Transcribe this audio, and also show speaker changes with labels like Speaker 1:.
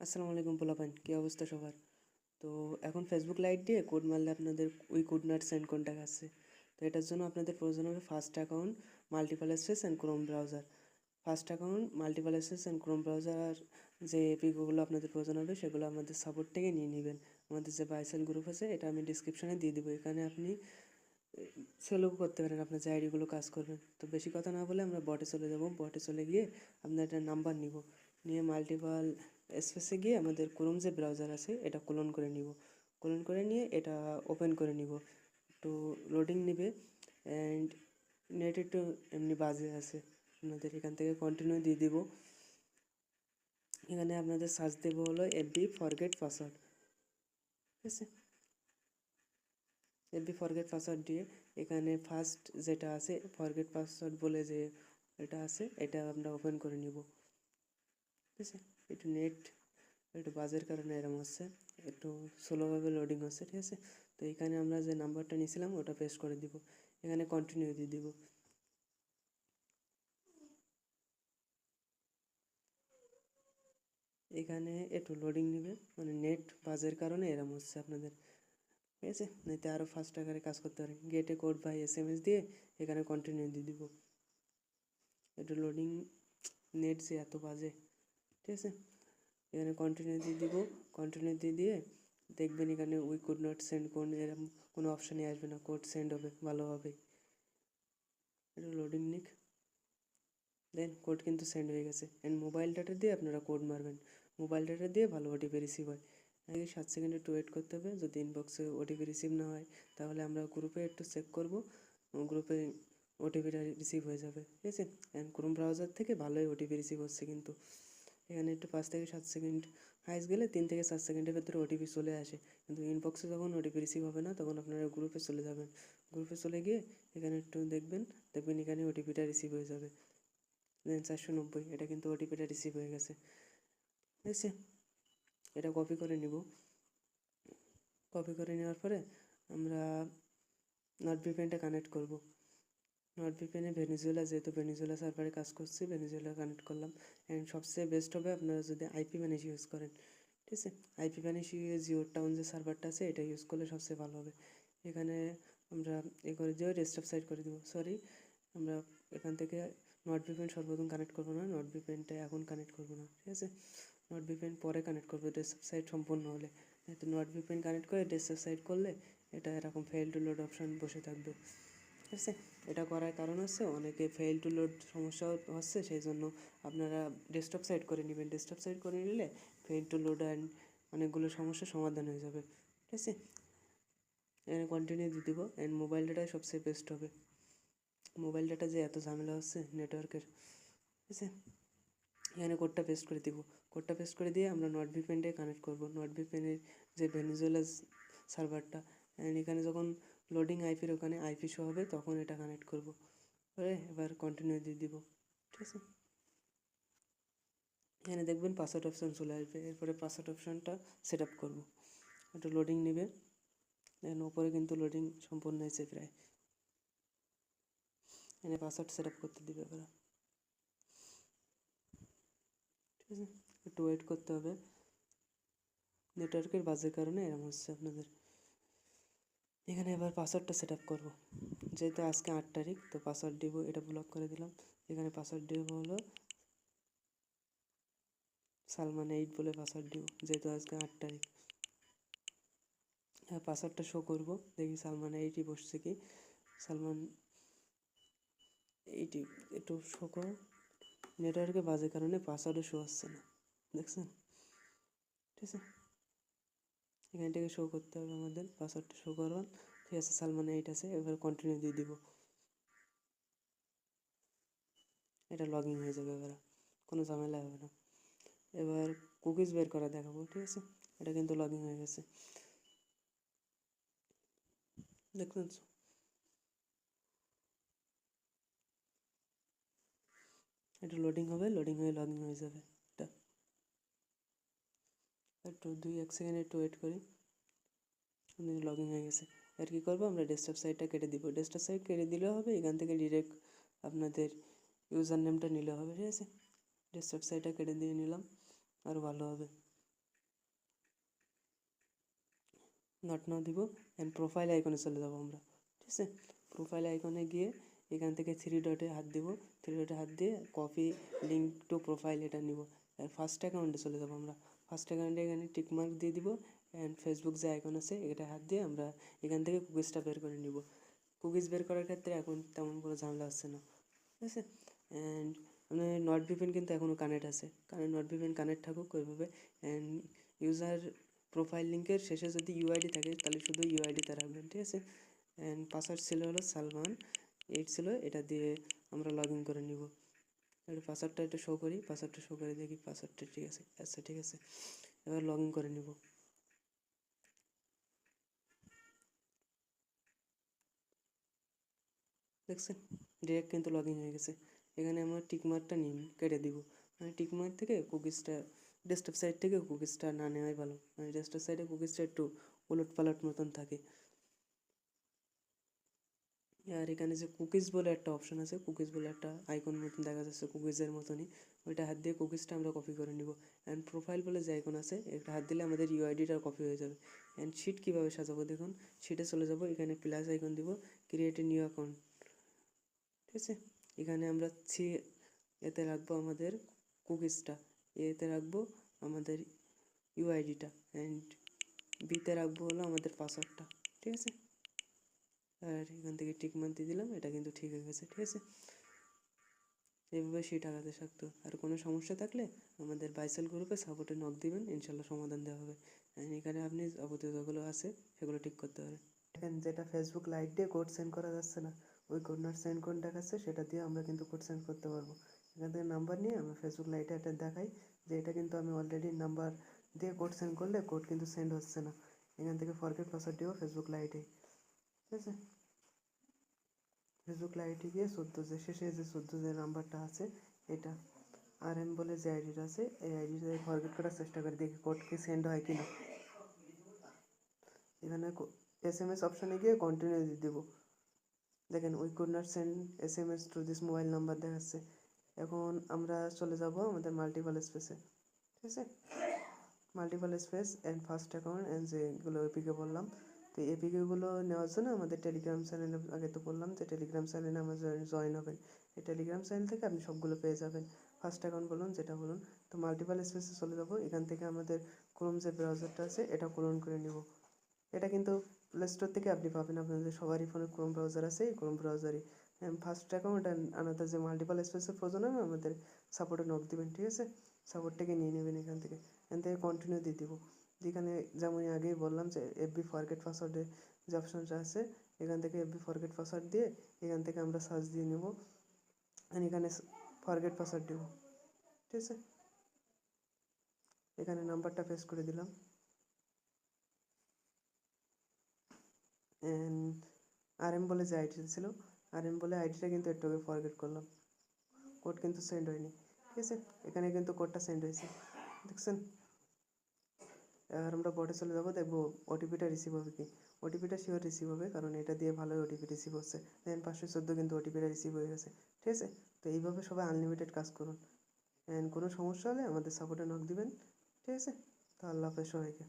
Speaker 1: আসসালামু আলাইকুম পোলাপান, কী অবস্থা সবার? তো এখন ফেসবুক লাইট দিয়ে কোড মারলে আপনাদের ওই কোড নট সেন্ড কন্ট্যাক্ট আসছে। তো এটার জন্য আপনাদের প্রয়োজন হবে first account, multiple access and Chrome browser. First account, multiple access and Chrome browser যে এপিগুলো আপনাদের প্রয়োজন হবে সেগুলো আমাদের সাপোর্ট থেকে নিয়ে নেবেন। আমাদের যে বাইসেল গ্রুপ আছে এটা আমি ডিসক্রিপশনে দিয়ে দেবো। এখানে আপনি সেলও করতে পারেন, আপনার যে আইডিগুলো কাজ করবেন। তো বেশি কথা না বলে আমরা বটে চলে যাব। বটে চলে গিয়ে আপনার একটা নাম্বার নিব, নিয়ে মাল্টিপল স্পেসে গিয়ে আমাদের ক্রোম যে ব্রাউজার আছে এটা ক্লোন করে নিব। ক্লোন করে নিয়ে এটা ওপেন করে নিব। একটু লোডিং নেবে অ্যান্ড নেট একটু এমনি বাজে আছে, আপনাদের এখান থেকে কন্টিনিউ দিয়ে দিব। এখানে আপনাদের সার্চ দেবো হলো এফবি ফরগেট পাসওয়ার্ড, ঠিক আছে? এফবি ফরগেট পাসওয়ার্ড দিয়ে এখানে ফার্স্ট যেটা আছে ফরগেট পাসওয়ার্ড বলে যে এটা আছে এটা আমরা ওপেন করে নিব, ঠিক আছে? একটু নেট একটু বাজের কারণে এরকম হচ্ছে, একটু স্লোভাবে লোডিং হচ্ছে, ঠিক আছে? তো এখানে আমরা যে নাম্বারটা নিয়েছিলাম ওটা পেস্ট করে দিব, এখানে কন্টিনিউ দিয়ে দিব। এখানে একটু লোডিং নেবে, মানে নেট বাজের কারণে এরকম হচ্ছে আপনাদের, ঠিক আছে? নয়তো আরও ফাস্ট আকারে কাজ করতে পারেন। গেটে কোড বাই SMS দিয়ে এখানে কন্টিনিউ দিয়ে দিব। একটু লোডিং, নেট যে এত বাজে, ঠিক আছে? এখানে কন্টিনিউ দিয়ে দিব। কন্টিনিউ দিয়ে দেখবেন এখানে we could not send code এরকম কোনো অপশানই আসবে না, কোড সেন্ড হবে ভালোভাবে। একটু লোডিং নিক, দেন কোড কিন্তু সেন্ড হয়ে গেছে। অ্যান্ড মোবাইল ডাটা দিয়ে আপনারা কোড মারবেন, মোবাইল ডাটা দিয়ে ভালো ওটিপি রিসিভ হয়। আগে 7 সেকেন্ড একটু ওয়েট করতে হবে। যদি ইনবক্সে ওটিপি রিসিভ না হয় তাহলে আমরা গ্রুপে একটু চেক করব, গ্রুপে ওটিপিটা রিসিভ হয়ে যাবে, ঠিক আছে? অ্যান্ড ক্রোম ব্রাউজার থেকে ভালোই ওটিপি রিসিভ হচ্ছে কিন্তু। এখানে একটু 5 থেকে 7 সেকেন্ড, হাইস্ট গেলে 3 থেকে 7 সেকেন্ডের ভেতরে ওটিপি চলে আসে। কিন্তু ইনবক্সে যখন ওটিপি রিসিভ হবে না তখন আপনারা গ্রুপে চলে যাবেন। গ্রুপে চলে গিয়ে এখানে একটু দেখবেন এখানে ওটিপিটা রিসিভ হয়ে যাবে। দেন 490, এটা কিন্তু ওটিপিটা রিসিভ হয়ে গেছে, ঠিক আছে? এটা কপি করে নিব। কপি করে নেওয়ার পরে আমরা নট ভিপিএনটা কানেক্ট করব। নট ভিপিএনে ভেনিজুয়েলা, যেহেতু ভেনিজুয়েলা সার্ভারে কাজ করছি, ভেনিজুয়েলা কানেক্ট করলাম। অ্যান্ড সবচেয়ে বেস্ট হবে আপনারা যদি আইপি ভ্যানিশ ইউজ করেন, ঠিক আছে? আইপি ভ্যানিশ জিও টাউন যে সার্ভারটা আছে এটা ইউজ করলে সবচেয়ে ভালো হবে। এখানে আমরা করে দিয়ে ডেস্কটপ সাইড করে দেবো। সরি, আমরা এখান থেকে নট ভিপিএন সর্বপ্রথম কানেক্ট করবো না, নট ভিপিএনটা এখন কানেক্ট করবো না, ঠিক আছে? নট ভিপিএন পরে কানেক্ট করবো ডেস্কটপ সাইট সম্পূর্ণ হলে। তো নট ভিপিএন কানেক্ট করে ডেস্কটপ সাইট করলে এটা এরকম ফেল টু লোড অপশান বসে থাকবে, ঠিক আছে? এটা করার কারণ হচ্ছে অনেকে ফেল টু লোড সমস্যা হচ্ছে, সেই জন্য আপনারা ডেস্কটপ সাইট করে নেবেন। ডেস্কটপ সাইট করে নিলে ফেল টু লোড অ্যান্ড অনেকগুলো সমস্যার সমাধান হয়ে যাবে, ঠিক আছে? এখানে কন্টিনিউ দিয়ে দেবো। অ্যান্ড মোবাইল ডাটাই সবচেয়ে বেস্ট হবে। মোবাইল ডাটা যে এত ঝামেলা হচ্ছে নেটওয়ার্কের, ঠিক আছে? এখানে কোডটা পেস্ট করে দিব। কোডটা পেস্ট করে দিয়ে আমরা নট ভিপিএনটাই কানেক্ট করব, নট ভিপিএনের যে ভেনিজুয়েলা সার্ভারটা। অ্যান্ড এখানে যখন লোডিং আইপির ওখানে আইপি শো হবে তখন এটা কানেক্ট করব করে এবার কন্টিনিউ দিয়ে দিব, ঠিক আছে? এখানে দেখবেন পাসওয়ার্ড অপশান চলে আসবে। এরপরে পাসওয়ার্ড অপশানটা সেট আপ করবো। একটু লোডিং নেবে, দেন ওপরে কিন্তু লোডিং সম্পূর্ণ হয়েছে প্রায়। এখানে পাসওয়ার্ড সেট আপ করতে দিবে এবার, ঠিক আছে? একটু ওয়েট করতে হবে, নেটওয়ার্কের বাজের কারণে এরকম হচ্ছে আপনাদের। এখানে এবার পাসওয়ার্ডটা সেট আপ করবো। যেহেতু আজকে 8 তারিখ, তো পাসওয়ার্ড দিব, এটা ব্লক করে দিলাম। এখানে পাসওয়ার্ড দিব হলো সালমান 8 বলে পাসওয়ার্ড দিব, যেহেতু আজকে 8 তারিখ। হ্যাঁ, পাসওয়ার্ডটা শো করবো, দেখি সালমান 8ই বসছে কি। সালমান 8ই একটু শো করো। নেটওয়ার্কে বাজে কারণে পাসওয়ার্ডও শো আসছে না, দেখছেন? ঠিক আছে, এখান থেকে শো করতে হবে আমাদের, পাসওয়ার্ডটা শো করবেন, ঠিক আছে? সালমান 8 আছে, এবার কন্টিনিউ দিয়ে দিব। এটা লগ ইন হয়ে যাবে, এবার কোনো ঝামেলা হবে না। এবার কুকিজ বের করা দেখাবো, ঠিক আছে? এটা কিন্তু লগ ইন হয়ে গেছে, দেখলেন? এটা লোডিং হবে, লোডিং হয়ে লগ ইন হয়ে যাবে। এটা একটু 2-1 সেকেন্ড একটু ওয়েট করি, লগ ইন হয়ে গেছে। আর কী করবো, আমরা ডেস্কটপ সাইটটা কেটে দিব। ডেস্কটপ সাইট কেটে দিলেও হবে, এখান থেকে ডিরেক্ট আপনাদের ইউজার নেমটা নিলে হবে, ঠিক আছে? ডেস্কটপ সাইটটা কেটে দিয়ে নিলাম, আরও ভালো হবে। নট নাও দিব অ্যান্ড প্রোফাইল আইকনে চলে যাবো আমরা, ঠিক আছে। প্রোফাইল আইকনে গিয়ে এখান থেকে থ্রি ডটে হাত দিব, থ্রি ডটে হাত দিয়ে কপি লিঙ্ক টু প্রোফাইল এটা নিব, আর ফার্স্ট অ্যাকাউন্টে চলে যাবো আমরা। ফার্স্ট অ্যাকাউন্টে এখানে টিকমার্ক দিয়ে দিব অ্যান্ড ফেসবুক যে আইকন আছে এটা হাত দিয়ে আমরা এখান থেকে কুকিজটা বের করে নিব। কুকিজ বের করার ক্ষেত্রে এখন তেমন কোনো ঝামেলা আসছে না, ঠিক আছে। অ্যান্ড মানে নট ভিপিএন কিন্তু এখনও কানেক্ট আছে, কারণ নট ভিপিএন কানেক্ট থাকুক ওইভাবে। অ্যান্ড ইউজার প্রোফাইল লিঙ্কের শেষে যদি ইউআইডি থাকে তাহলে শুধু ইউআইডিতে রাখবেন, ঠিক আছে। অ্যান্ড পাসওয়ার্ড ছিল হলো সালমান 8 ছিল, এটা দিয়ে আমরা লগ ইন করে নিব। একটু পাসওয়ার্ডটা একটু শো করি, পাসওয়ার্ডটা শো করে দেখি পাসওয়ার্ডটা ঠিক আছে। আচ্ছা ঠিক আছে, এবার লগ ইন করে নিব। দেখছেন ডিরেক্ট কিন্তু লগ ইন হয়ে গেছে। এখানে আমরা টিকমার্কটা কেটে দিব, মানে টিকমার্ক থেকে কুকিজটা ডেস্কটপ সাইড থেকে কুকিজটা না নেওয়াই ভালো, মানে ডেস্কটপ সাইডে কুকিজটা একটু উলট পালট মতন থাকে। আর এখানে যে কুকিজ বলে একটা অপশন আছে, কুকিজ বলে একটা আইকন মতন দেখা যাচ্ছে কুকিজের মতনই, ওইটা হাত দিয়ে কুকিজটা আমরা কপি করে নিব। অ্যান্ড প্রোফাইল বলে যে আইকন আছে এটা হাত দিলে আমাদের ইউআইডিটা কপি হয়ে যাবে। অ্যান্ড শিট কীভাবে সাজাবো দেখুন, শিটে চলে যাব, এখানে প্লাস আইকন দিব, ক্রিয়েট এ নিউ অ্যাকাউন্ট, ঠিক আছে। এখানে আমরা এতে রাখবো আমাদের কুকিজটা, এতে রাখবো আমাদের ইউআইডিটা, অ্যান্ড বিতে রাখবো হলো আমাদের পাসওয়ার্ডটা, ঠিক আছে। আর এখান থেকে টিকমার্ক দিয়ে দিলাম, এটা কিন্তু ঠিক হয়ে গেছে, ঠিক আছে। এইভাবে সেই টাকাতে থাকতো। আর কোনো সমস্যা থাকলে আমাদের বাইসেল গ্রুপে সাপোর্টে নক দিবেন, ইনশাল্লাহ সমাধান দেওয়া হবে। এখানে আপনি যাবতীয় যেগুলো আছে সেগুলো ঠিক করতে পারেন। দেখেন যেটা ফেসবুক লাইট দিয়ে কোড সেন্ড করা যাচ্ছে না, ওই কোডনার সেন্ড কোড দেখাচ্ছে, সেটা দিয়ে আমরা কিন্তু কোড সেন্ড করতে পারবো। এখান থেকে নাম্বার নিয়ে আমরা ফেসবুক লাইটে এটা দেখাই যে এটা কিন্তু আমি অলরেডি নাম্বার দিয়ে কোড সেন্ড করলে কোড কিন্তু সেন্ড হচ্ছে না। এখান থেকে ফরগেট পাসওয়ার্ড দিও ফেসবুক লাইটে, ঠিক আছে। ফেসবুক লাইটে গিয়ে 14 যে শেষে যে 14 যে নাম্বারটা আছে এটা RM বলে যে আইডিটা আছে, এই আইডিটা ফরগেট করার চেষ্টা করে দেখি কোড কি সেন্ড হয় কি না। এখানে SMS অপশানে গিয়ে কন্টিনিউ দিয়ে দেবো। দেখেন we could not send SMS to this mobile number দেখাচ্ছে। এখন আমরা চলে যাব আমাদের মাল্টিপল স্পেসে, ঠিক আছে। Multiple space and first account and যেগুলো এপিকে বললাম, তো এপিকেগুলো নেওয়ার জন্য আমাদের টেলিগ্রাম চ্যানেলে আগে তো বললাম যে টেলিগ্রাম চ্যানেলে আমার জয়েন হবেন। এই টেলিগ্রাম চ্যানেল থেকে আপনি সবগুলো পেয়ে যাবেন। ফার্স্ট অ্যাকাউন্ট বলুন যেটা বলুন, তো মাল্টিপল স্পেসে চলে যাব, এখান থেকে আমাদের ক্রোম যে ব্রাউজারটা আছে এটা ক্লোন করে নিব। এটা কিন্তু প্লে স্টোর থেকে আপনি পাবেন, আপনাদের সবারই ফোনে ক্রোম ব্রাউজার আছে, এই ক্রোম ব্রাউজারই ফার্স্ট অ্যাকাউন্ট আনাতে যে মাল্টিপল স্পেসের প্রয়োজন হবে আমাদের সাপোর্টে নক দিবেন, ঠিক আছে। সাপোর্টটাকে নিয়ে নেবেন এখান থেকে কন্টিনিউ দিয়ে দিব। যেখানে যেমন আগেই বললাম যে FB ফরগেট পাসওয়ার্ডে যে অপশনটা আছে, এখান থেকে FB ফরগেট পাসওয়ার্ড দিয়ে এখান থেকে আমরা সার্চ দিয়ে নেব, এখানে ফরগেট পাসওয়ার্ড দেবো, ঠিক আছে। এখানে নাম্বারটা পেস্ট করে দিলাম, RM বলে যে আইডিটা ছিল, RM বলে আইডিটা কিন্তু একটু আগে ফরগেট করলাম, কোড কিন্তু সেন্ড হয়নি, ঠিক আছে। এখানে কিন্তু কোডটা সেন্ড হয়েছে, দেখছেন। আর আমরা বটে চলে যাবো, দেখবো ওটিপিটা রিসিভ হবে কি। ওটিপিটা শিওর রিসিভ হবে, কারণ এটা দিয়ে ভালোই ওটিপি রিসিভ হচ্ছে। দেন 514 কিন্তু ওটিপিটা রিসিভ হয়ে গেছে, ঠিক আছে। তো এইভাবে সবাই আনলিমিটেড কাজ করুন, অ্যান্ড কোনো সমস্যা হলে আমাদের সাপোর্টে নক দিবেন, ঠিক আছে। তো আল্লাহ হাফেজ সবাইকে।